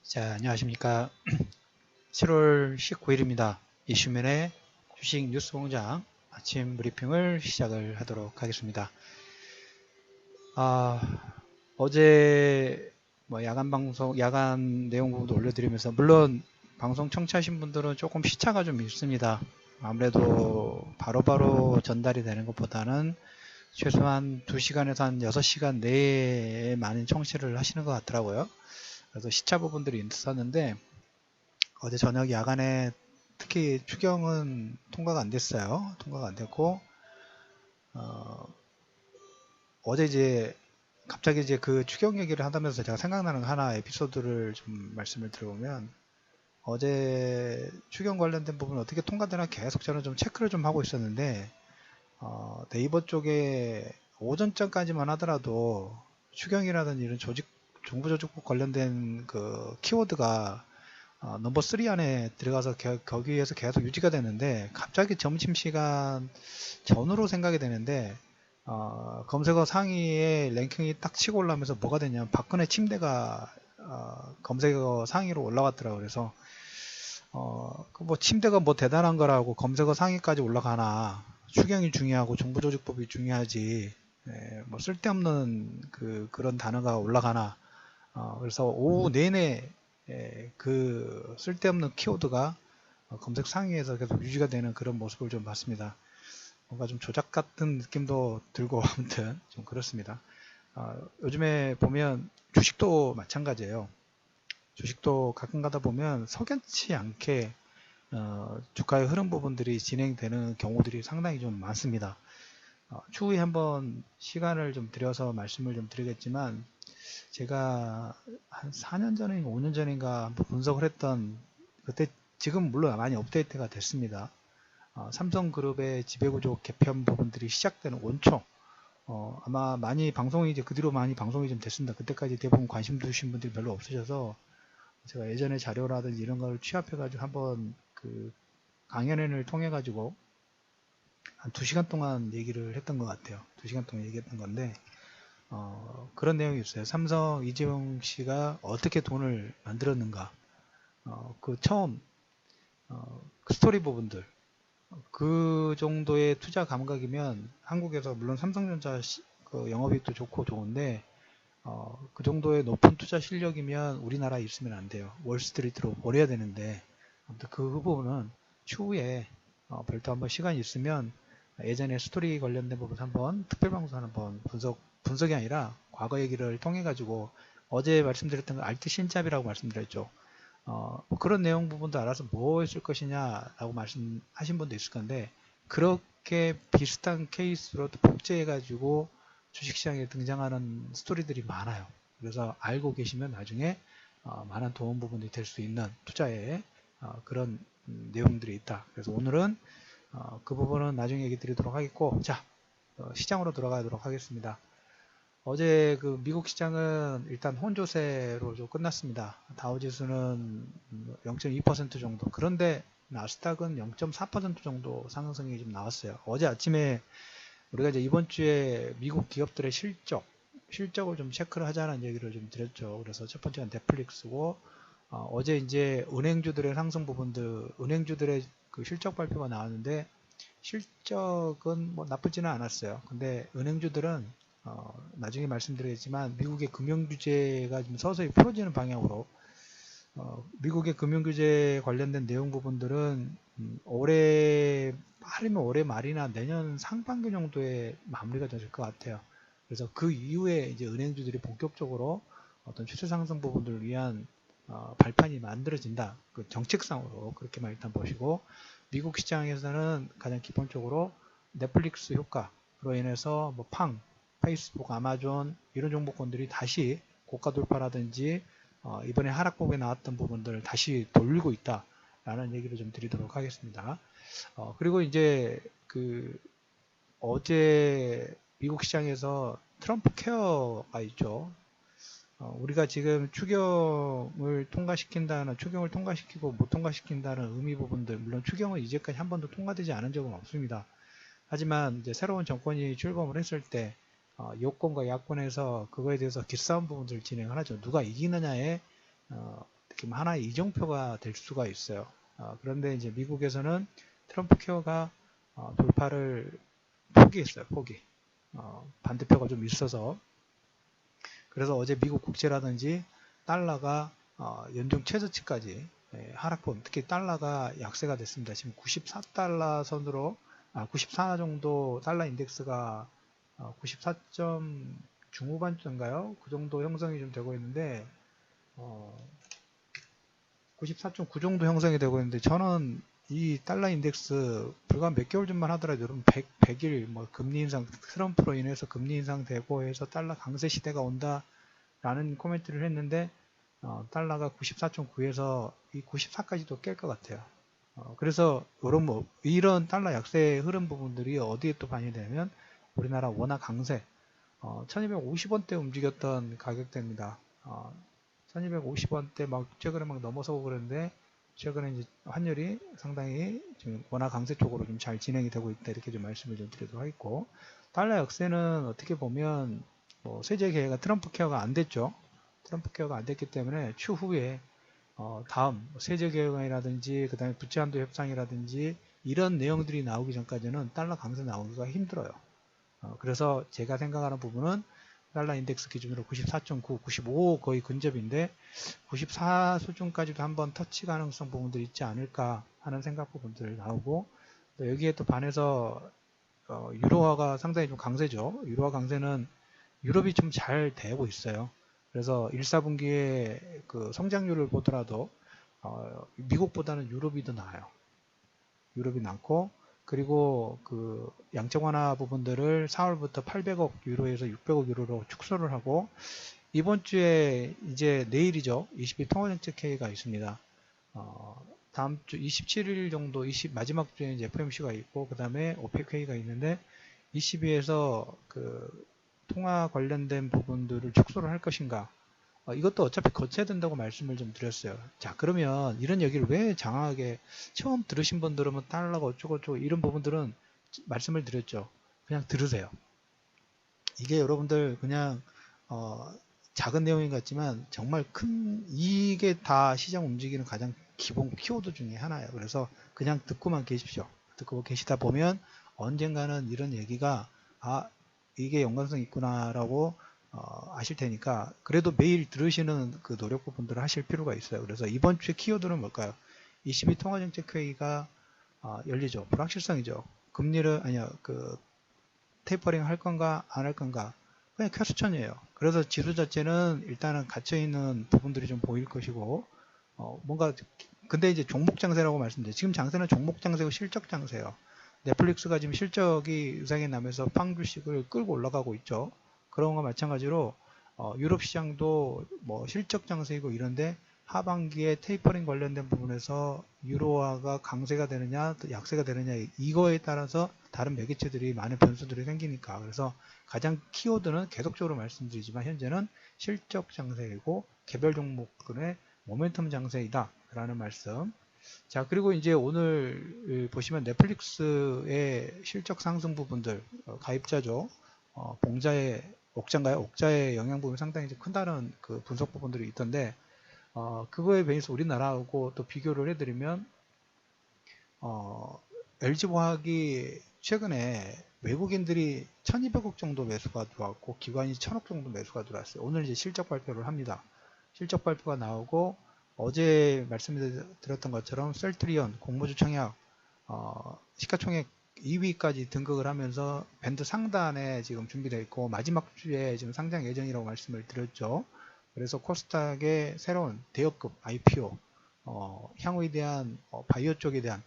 자, 안녕하십니까. 7월 19일입니다. 이슈맨의 주식 뉴스 공장 아침 브리핑을 시작을 하도록 하겠습니다. 어제 야간 방송, 야간 내용 부분도 올려드리면서, 물론 방송 청취하신 분들은 조금 시차가 좀 있습니다. 아무래도 바로바로 전달이 되는 것보다는 최소한 2시간에서 한 6시간 내에 많은 청취를 하시는 것 같더라고요. 그래서 시차 부분들이 있었는데, 어제 저녁 야간에 특히 추경은 통과가 안 됐어요. 통과가 안 됐고, 어제 이제 갑자기 이제 그 추경 얘기를 하면서 제가 생각나는 하나 에피소드를 좀 말씀을 드려보면, 어제 추경 관련된 부분 어떻게 통과되나 계속 저는 좀 체크를 좀 하고 있었는데, 네이버 쪽에 오전전까지만 하더라도 추경이라든지 이런 정부조직국 관련된 그 키워드가 넘버 3 안에 들어가서 거기에서 계속 유지가 되는데, 갑자기 점심시간 전후로 생각이 되는데, 검색어 상위에 랭킹이 딱 치고 올라오면서 뭐가 되냐면 박근혜 침대가 검색어 상위로 올라갔더라고요. 그래서 그뭐 침대가 뭐 대단한 거라고 검색어 상위까지 올라가나, 추경이 중요하고 정부조직법이 중요하지, 뭐 쓸데없는 그런 단어가 올라가나. 그래서 오후 내내 그 쓸데없는 키워드가 검색 상위에서 계속 유지가 되는 그런 모습을 좀 봤습니다. 뭔가 좀 조작 같은 느낌도 들고 아무튼 좀 그렇습니다. 요즘에 보면 주식도 마찬가지예요. 주식도 가끔 가다 보면 석연치 않게 주가의 흐름 부분들이 진행되는 경우들이 상당히 좀 많습니다. 추후에 한번 시간을 좀 들여서 말씀을 좀 드리겠지만, 제가 한 4년 전인가 5년 전인가 한번 분석을 했던, 그때 지금 물론 많이 업데이트가 됐습니다. 삼성그룹의 지배구조 개편 부분들이 시작되는 원초, 아마 많이 방송이 이제 그 뒤로 많이 방송이 좀 됐습니다. 그때까지 대부분 관심 두신 분들이 별로 없으셔서 제가 예전에 자료라든지 이런 걸 취합해가지고 한번 그 강연회를 통해가지고 한 2시간 동안 얘기를 했던 것 같아요. 2시간 동안 얘기했던 건데, 그런 내용이 있어요. 삼성 이재용 씨가 어떻게 돈을 만들었는가, 그 처음 그 스토리 부분들, 그 정도의 투자 감각이면 한국에서 물론 삼성전자 그 영업이익도 좋고 좋은데, 그 정도의 높은 투자 실력이면 우리나라에 있으면 안 돼요. 월스트리트로 버려야 되는데, 아무튼 그 부분은 추후에 별도 한번 시간이 있으면 예전에 스토리 관련된 부분 한번 특별방송 한번 분석이 아니라 과거 얘기를 통해 가지고, 어제 말씀드렸던 거 알트 신잡이라고 말씀드렸죠. 뭐 그런 내용 부분도 알아서 뭐 했을 것이냐라고 말씀하신 분도 있을 건데, 그렇게 비슷한 케이스로 또 복제해가지고 주식시장에 등장하는 스토리들이 많아요. 그래서 알고 계시면 나중에 많은 도움 부분이 될 수 있는 투자에 그런 내용들이 있다. 그래서 오늘은 그 부분은 나중에 얘기 드리도록 하겠고, 자, 시장으로 들어가도록 하겠습니다. 어제 그 미국 시장은 일단 혼조세로 좀 끝났습니다. 다우지수는 0.2% 정도. 그런데 나스닥은 0.4% 정도 상승이 좀 나왔어요. 어제 아침에 우리가 이제 이번 주에 미국 기업들의 실적을 좀 체크를 하자는 얘기를 좀 드렸죠. 그래서 첫 번째가 넷플릭스고, 어제 이제 은행주들의 상승 부분들, 은행주들의 그 실적 발표가 나왔는데, 실적은 뭐 나쁘지는 않았어요. 근데 은행주들은 나중에 말씀드리겠지만 미국의 금융규제가 좀 서서히 풀어지는 방향으로, 미국의 금융규제 관련된 내용 부분들은 올해 빠르면 올해 말이나 내년 상반기 정도에 마무리가 될 것 같아요. 그래서 그 이후에 이제 은행주들이 본격적으로 어떤 추세 상승 부분들을 위한 발판이 만들어진다. 그 정책상으로 그렇게만 일단 보시고, 미국 시장에서는 가장 기본적으로 넷플릭스 효과로 인해서 뭐 페이스북, 아마존 이런 종목군들이 다시 고가 돌파라든지 이번에 하락폭에 나왔던 부분들을 다시 돌리고 있다라는 얘기를 좀 드리도록 하겠습니다. 그리고 이제 그 어제 미국 시장에서 트럼프 케어가 있죠. 우리가 지금 추경을 통과시키고 못 통과시킨다는 의미 부분들, 물론 추경은 이제까지 한 번도 통과되지 않은 적은 없습니다. 하지만 이제 새로운 정권이 출범을 했을 때 여권과 야권에서 그거에 대해서 기싸움 부분들을 진행을 하죠. 누가 이기느냐에 어떻게 보면 하나의 이정표가 될 수가 있어요. 그런데 이제 미국에서는 트럼프 케어가 돌파를 포기했어요. 포기. 반대표가 좀 있어서. 그래서 어제 미국 국채라든지 달러가 연중 최저치까지 하락본, 특히 달러가 약세가 됐습니다. 지금 94달러 선으로 94 정도 달러 인덱스가 94. 중후반쯤인가요? 그 정도 형성이 좀 되고 있는데 94.9 정도 형성이 되고 있는데 저는 이 달러 인덱스 불과 몇 개월 전만 하더라도 여러분 100일 뭐 금리 인상 트럼프로 인해서 금리 인상되고 해서 달러 강세 시대가 온다라는 코멘트를 했는데 달러가 94.9에서 이 94까지도 깰 것 같아요. 그래서 이런 달러 약세 흐름 부분들이 어디에 또 반영이 되냐면 우리나라 원화 강세 1250원대 움직였던 가격대입니다. 1250원대 막 최근에 막 넘어서고 그러는데 최근에 이제 환율이 상당히 지금 원화 강세 쪽으로 좀 잘 진행이 되고 있다 이렇게 좀 말씀을 좀 드리도록 하겠고 달러 약세는 어떻게 보면 세제 계획가 트럼프 케어가 안 됐죠. 트럼프 케어가 안 됐기 때문에 추후에 다음 세제 개혁안이라든지 그 다음에 부채 한도 협상이라든지 이런 내용들이 나오기 전까지는 달러 강세 나오기가 힘들어요. 그래서 제가 생각하는 부분은 달러 인덱스 기준으로 94.9, 95 거의 근접인데 94 수준까지도 한번 터치 가능성 부분들이 있지 않을까 하는 생각 부분들 나오고 또 여기에 또 반해서 유로화가 상당히 좀 강세죠. 유로화 강세는 유럽이 좀 잘 되고 있어요. 그래서 1, 4분기에 그 성장률을 보더라도 미국보다는 유럽이 더 나아요. 유럽이 많고 그리고 그 양적 완화 부분들을 4월부터 800억 유로에서 600억 유로로 축소를 하고 이번 주에 이제 내일이죠. 22 통화정책 회의가 있습니다. 다음 주 27일 정도 마지막 주에 이제 FOMC가 있고 그 다음에 오펙 회의가 있는데 22에서 그 통화 관련된 부분들을 축소를 할 것인가 이것도 어차피 거쳐야 된다고 말씀을 좀 드렸어요. 자, 그러면 이런 얘기를 왜 장황하게 처음 들으신 분들은 달러가 어쩌고저쩌고 이런 부분들은 말씀을 드렸죠. 그냥 들으세요. 이게 여러분들 그냥 작은 내용인 것 같지만 정말 이게 다 시장 움직이는 가장 기본 키워드 중에 하나예요. 그래서 그냥 듣고만 계십시오. 듣고 계시다 보면 언젠가는 이런 얘기가 이게 연관성이 있구나라고 아실 테니까 그래도 매일 들으시는 그 노력 부분들을 하실 필요가 있어요. 그래서 이번 주에 키워드는 뭘까요? 22 통화정책회의가 열리죠. 불확실성이죠. 금리를 테이퍼링 할 건가 안 할 건가 그냥 퀘스천이에요. 그래서 지수 자체는 일단은 갇혀있는 부분들이 좀 보일 것이고 근데 이제 종목 장세라고 말씀드려요. 지금 장세는 종목 장세고 실적 장세예요. 넷플릭스가 지금 실적이 유상에 나면서 팡 주식을 끌고 올라가고 있죠. 그런 거 마찬가지로 유럽 시장도 실적 장세이고 이런데 하반기에 테이퍼링 관련된 부분에서 유로화가 강세가 되느냐 약세가 되느냐 이거에 따라서 다른 매개체들이 많은 변수들이 생기니까 그래서 가장 키워드는 계속적으로 말씀드리지만 현재는 실적 장세이고 개별 종목군의 모멘텀 장세이다 라는 말씀. 자, 그리고 이제 오늘 보시면 넷플릭스의 실적 상승 부분들 가입자죠. 봉자의 옥자의 영향 부분이 상당히 큰다는 그 분석 부분들이 있던데 그거에 비해서 우리나라하고 또 비교를 해드리면 LG화학이 최근에 외국인들이 1200억 정도 매수가 들어왔고 기관이 1000억 정도 매수가 들어왔어요. 오늘 이제 실적 발표를 합니다. 실적 발표가 나오고 어제 말씀드렸던 것처럼 셀트리온, 공모주 청약, 시가총액 2위까지 등극을 하면서 밴드 상단에 지금 준비되어 있고 마지막 주에 지금 상장 예정이라고 말씀을 드렸죠. 그래서 코스닥의 새로운 대역급 IPO, 향후에 대한 바이오 쪽에 대한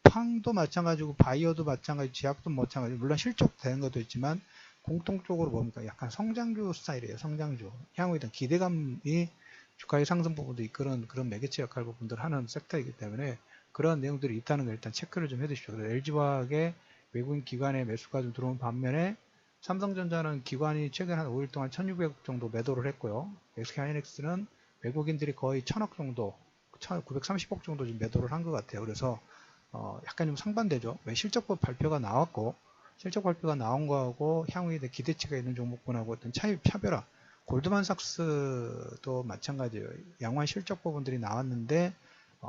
팡도 마찬가지고 바이오도 마찬가지, 제약도 마찬가지. 물론 실적 되는 것도 있지만 공통적으로 뭡니까? 약간 성장주 스타일이에요. 성장주. 향후에 대한 기대감이 주가의 상승 부분도 이끄는 그런 매개체 역할 부분들을 하는 섹터이기 때문에 그런 내용들이 있다는 걸 일단 체크를 좀 해두십시오. 그래서 LG화학의 외국인 기관의 매수가 좀 들어온 반면에 삼성전자는 기관이 최근 한 5일 동안 1600억 정도 매도를 했고요. SK하이닉스는 외국인들이 거의 1000억 정도, 930억 정도 지금 매도를 한 것 같아요. 그래서 약간 좀 상반되죠. 왜 실적 발표가 나왔고 실적 발표가 나온 거하고 향후에 기대치가 있는 종목군하고 어떤 차별화 골드만삭스도 마찬가지예요. 양호한 실적 부분들이 나왔는데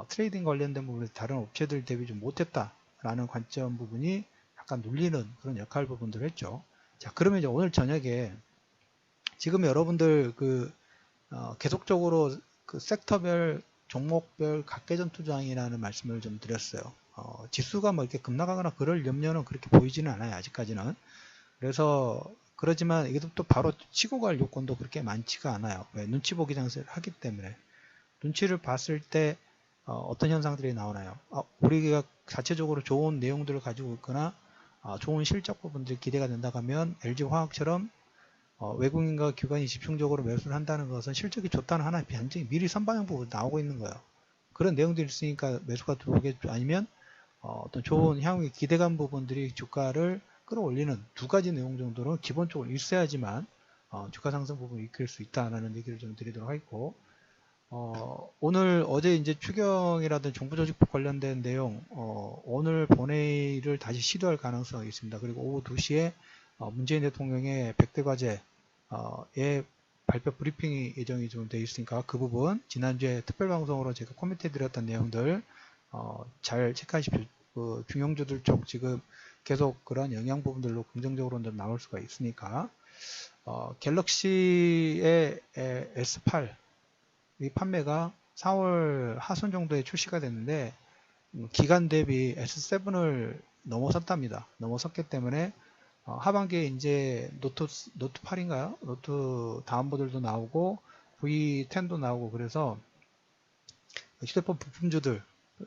트레이딩 관련된 부분이 다른 업체들 대비 좀 못했다라는 관점 부분이 약간 눌리는 그런 역할 부분들을 했죠. 자, 그러면 이제 오늘 저녁에 지금 여러분들 계속적으로 그 섹터별 종목별 각계전 투자이라는 말씀을 좀 드렸어요. 지수가 뭐 이렇게 급락하거나 그럴 염려는 그렇게 보이지는 않아요. 아직까지는. 그래서 그러지만 이게 또 바로 치고 갈 요건도 그렇게 많지가 않아요. 왜? 눈치 보기 장세를 하기 때문에. 눈치를 봤을 때 어떤 현상들이 나오나요? 우리가 자체적으로 좋은 내용들을 가지고 있거나 좋은 실적 부분들이 기대가 된다고 하면 LG화학처럼 외국인과 기관이 집중적으로 매수를 한다는 것은 실적이 좋다는 하나의 반증이 미리 선반영 부분 나오고 있는 거예요. 그런 내용들이 있으니까 매수가 들어오겠죠. 아니면 어떤 좋은 향후의 기대감 부분들이 주가를 끌어올리는 두 가지 내용 정도는 기본적으로 있어야지만 주가 상승 부분을 이끌 수 있다는 얘기를 좀 드리도록 하겠고, 오늘 어제 이제 추경이라든 정부 조직법 관련된 내용 오늘 본회의를 다시 시도할 가능성이 있습니다. 그리고 오후 2시에 문재인 대통령의 100대 과제의 발표 브리핑이 예정이 좀 되어 있으니까 그 부분 지난주에 특별방송으로 제가 코멘트 드렸던 내용들 잘 체크하십시오. 그 중형주들 쪽 지금 계속 그런 영향 부분들로 긍정적으로 좀 나올 수가 있으니까 갤럭시의 S8 이 판매가 4월 하순 정도에 출시가 됐는데 기간 대비 S7을 넘어섰답니다. 넘어섰기 때문에 하반기에 이제 노트 8인가요? 노트 다음 모델도 나오고 V10도 나오고 그래서 휴대폰 부품주들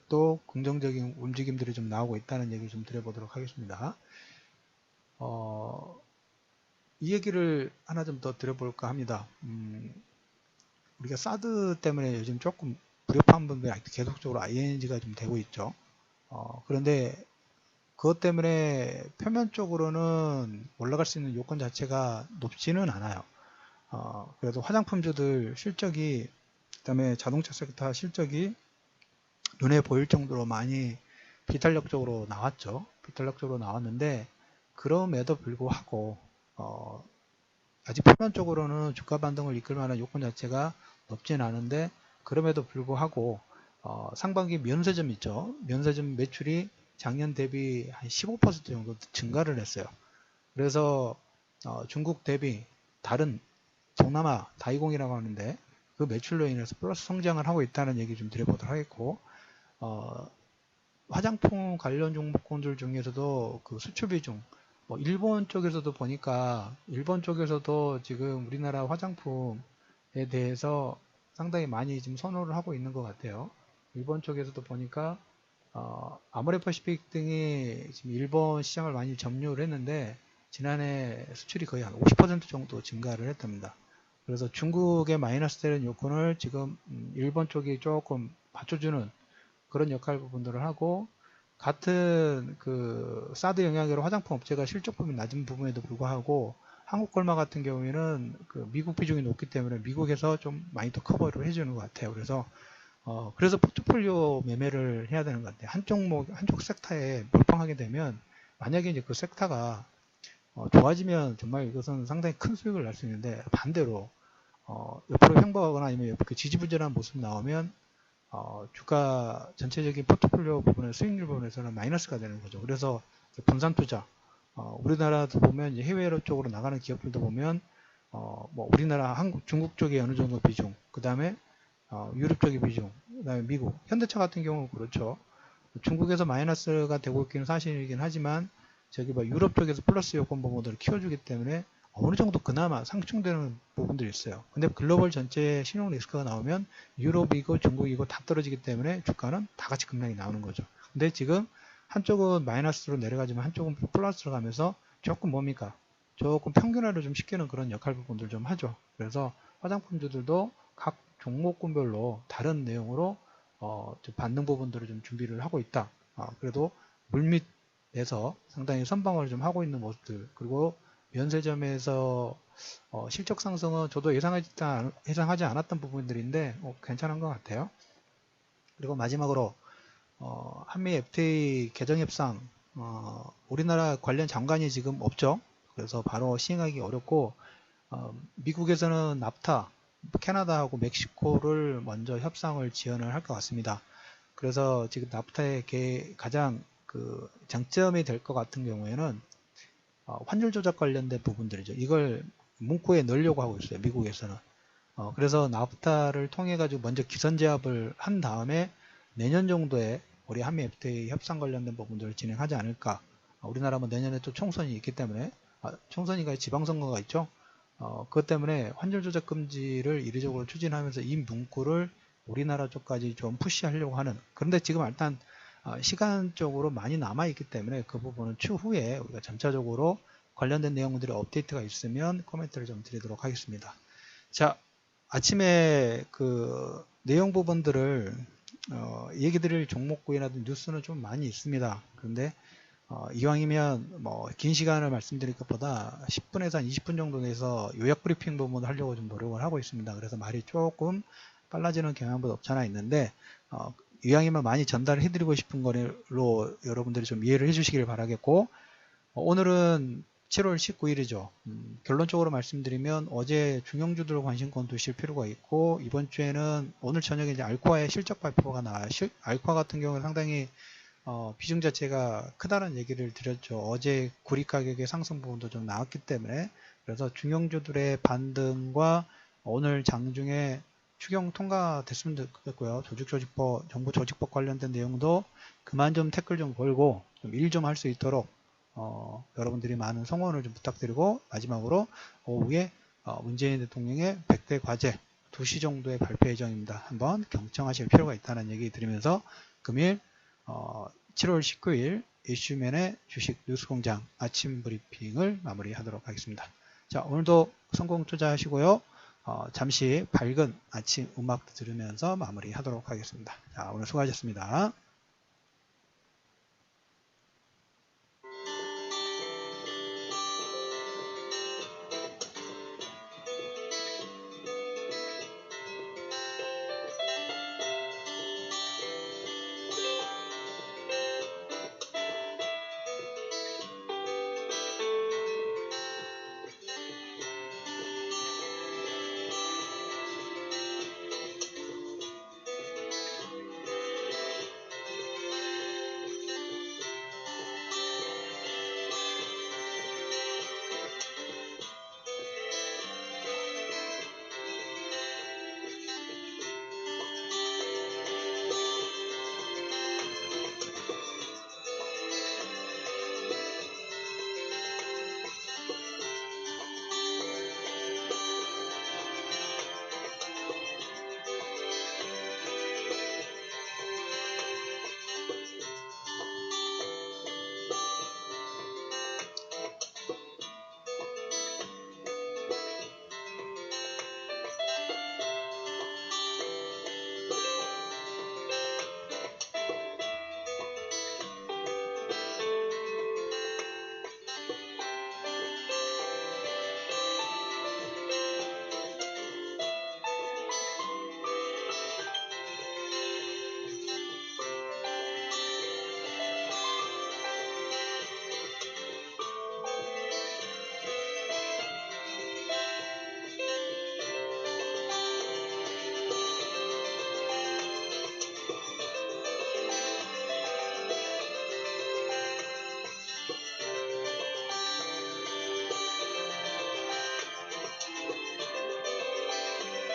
또 긍정적인 움직임들이 좀 나오고 있다는 얘기를 좀 드려보도록 하겠습니다. 이 얘기를 하나 좀 더 드려볼까 합니다. 우리가 사드 때문에 요즘 조금 불협화음 부분이 계속적으로 ING가 좀 되고 있죠. 그런데 그것 때문에 표면적으로는 올라갈 수 있는 요건 자체가 높지는 않아요. 그래도 화장품주들 실적이, 그 다음에 자동차 섹터 실적이 눈에 보일 정도로 많이 비탄력적으로 나왔죠. 비탄력적으로 나왔는데, 그럼에도 불구하고, 아직 표면적으로는 주가 반등을 이끌 만한 요건 자체가 높진 않은데, 그럼에도 불구하고, 상반기 면세점 있죠. 면세점 매출이 작년 대비 한 15% 정도 증가를 했어요. 그래서 중국 대비 다른 동남아 다이공이라고 하는데 그 매출로 인해서 플러스 성장을 하고 있다는 얘기 좀 드려보도록 하겠고, 화장품 관련 종목군들 중에서도 그 수출 비중, 일본 쪽에서도 보니까 일본 쪽에서도 지금 우리나라 화장품에 대해서 상당히 많이 지금 선호를 하고 있는 것 같아요. 일본 쪽에서도 보니까 아모레퍼시픽 등이 지금 일본 시장을 많이 점유를 했는데 지난해 수출이 거의 한 50% 정도 증가를 했답니다. 그래서 중국의 마이너스 되는 요건을 지금 일본 쪽이 조금 받쳐주는 그런 역할 부분들을 하고, 같은 그 사드 영향으로 화장품 업체가 실적 부분이 낮은 부분에도 불구하고 한국 콜마 같은 경우에는 그 미국 비중이 높기 때문에 미국에서 좀 많이 더 커버를 해주는 것 같아요. 그래서 포트폴리오 매매를 해야 되는 것 같아요. 한쪽 섹터에 몰빵하게 되면 만약에 이제 그 섹터가 좋아지면 정말 이것은 상당히 큰 수익을 날 수 있는데, 반대로 옆으로 횡보하거나 아니면 그 지지부진한 모습 나오면 주가 전체적인 포트폴리오 부분의 수익률 부분에서는 마이너스가 되는 거죠. 그래서 분산 투자, 우리나라도 보면 이제 해외 쪽으로 나가는 기업들도 보면 뭐 우리나라, 한국, 중국 쪽에 어느 정도 비중, 그 다음에 유럽 쪽의 비중, 그 다음에 미국, 현대차 같은 경우는 그렇죠. 중국에서 마이너스가 되고 있기는 사실이긴 하지만 저기 유럽 쪽에서 플러스 요건 부분들을 키워주기 때문에 어느 정도 그나마 상충되는 부분들이 있어요. 근데 글로벌 전체 신용 리스크가 나오면 유럽이고 중국이고 다 떨어지기 때문에 주가는 다 같이 급락이 나오는 거죠. 근데 지금 한쪽은 마이너스로 내려가지만 한쪽은 플러스로 가면서 조금 뭡니까? 조금 평균화를 좀 시키는 그런 역할 부분들 좀 하죠. 그래서 화장품주들도 각 종목군별로 다른 내용으로 좀 반등 부분들을 좀 준비를 하고 있다. 그래도 물밑에서 상당히 선방을 좀 하고 있는 모습들, 그리고 면세점에서 실적 상승은 저도 예상하지 않았던 부분들인데 괜찮은 것 같아요. 그리고 마지막으로 한미 FTA 개정 협상, 우리나라 관련 장관이 지금 없죠. 그래서 바로 시행하기 어렵고 미국에서는 납타, 캐나다하고 멕시코를 먼저 협상을 지원을 할 것 같습니다. 그래서 지금 납타의 가장 그 장점이 될 것 같은 경우에는 환율 조작 관련된 부분들이죠. 이걸 문구에 넣으려고 하고 있어요. 미국에서는. 그래서 납타를 통해 가지고 먼저 기선제압을 한 다음에 내년 정도에 우리 한미 FTA 협상 관련된 부분들을 진행하지 않을까. 우리나라 뭐 내년에 또 총선이 있기 때문에 총선이가 지방선거가 있죠. 그것 때문에 환율 조작 금지를 이례적으로 추진하면서 이 문구를 우리나라 쪽까지 좀 푸시하려고 하는. 그런데 지금 일단 시간적으로 많이 남아 있기 때문에 그 부분은 추후에 우리가 점차적으로 관련된 내용들이 업데이트가 있으면 코멘트를 좀 드리도록 하겠습니다. 자, 아침에 그 내용 부분들을 얘기 드릴 종목구이나 뉴스는 좀 많이 있습니다. 그런데 이왕이면 뭐 긴 시간을 말씀드릴 것보다 10분에서 한 20분 정도 내서 요약 브리핑 부분을 하려고 좀 노력을 하고 있습니다. 그래서 말이 조금 빨라지는 경향도 없잖아 있는데 이왕이면 많이 전달해 드리고 싶은 거로 여러분들이 좀 이해를 해 주시길 바라겠고, 오늘은 7월 19일이죠. 결론적으로 말씀드리면 어제 중형주들 관심권 두실 필요가 있고, 이번 주에는 오늘 저녁에 이제 알코아의 실적 발표가 나와요. 알코아 같은 경우는 상당히 비중 자체가 크다는 얘기를 드렸죠. 어제 구리 가격의 상승 부분도 좀 나왔기 때문에. 그래서 중형주들의 반등과 오늘 장중에 추경 통과됐으면 좋겠고요. 조직조직법, 정부 조직법 관련된 내용도 그만 좀 태클 좀 걸고 좀 일 좀 할 수 있도록 여러분들이 많은 성원을 좀 부탁드리고, 마지막으로 오후에 문재인 대통령의 100대 과제 2시 정도의 발표 예정입니다. 한번 경청하실 필요가 있다는 얘기 드리면서 금일 7월 19일 이슈맨의 주식 뉴스공장 아침 브리핑을 마무리하도록 하겠습니다. 자, 오늘도 성공 투자하시고요. 잠시 밝은 아침 음악 들으면서 마무리하도록 하겠습니다. 자, 오늘 수고하셨습니다.